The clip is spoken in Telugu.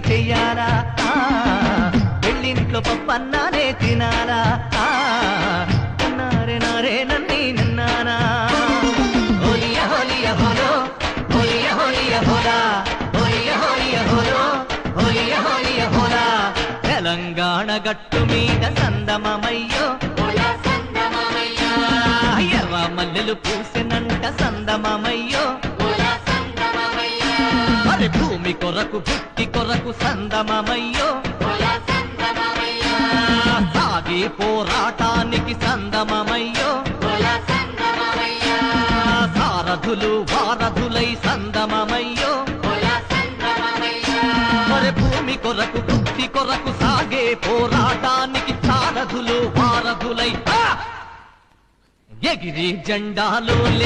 చెయ్యాలా పెళ్ళింట్లో పప్పన్నానే తినాలా నారే నారే నన్ని నిన్నానా హోలియ హోలియ హోలో హోలియ హోలియ హోలా హోలియ హోలియ హోలో హోలియ హోలియ హోలా తెలంగాణ గట్టు మీద సందమమయ్యో ఎర్ర మల్లెలు పూసినంట సందమమయ్యో మరి భూమి కొరకు భుక్తి కొరకు సందమమయ్యో సాగే పోరాటానికి సందమమయ్యో సారథులు వారధులై సందమమయ్యో మరి భూమి కొరకు భుక్తి కొరకు సాగే పోరాటానికి సారథులు వారధులై ఎగిరి జెండాలు